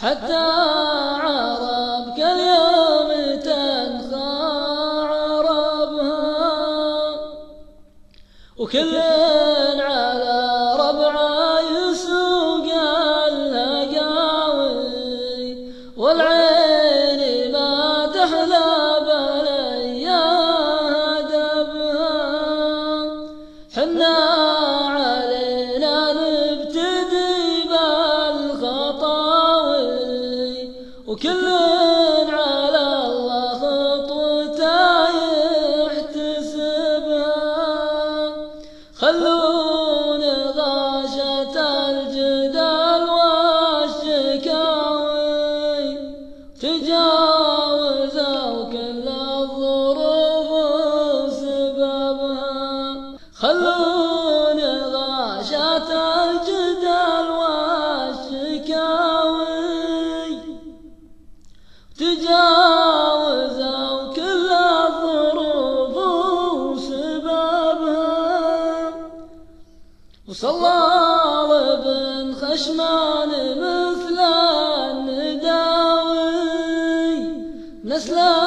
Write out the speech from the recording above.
حتى عرب كاليوم تنخى عربها، وكل على ربعه يسوق الهقاوي، والعين ما تحلى بليا دبها. حنا علينا نبتدي بالخطاوي، وكل على الله خطوته يحتسبها. خلون غاشة الجدال والشكاوي، تجاوزوا كل الظروف وسببها. خلون غاشة الجدال والشكاوي، تجاوزوا كل الظروف وسببها. وصلال بن خشمان مثل النداوي، نسله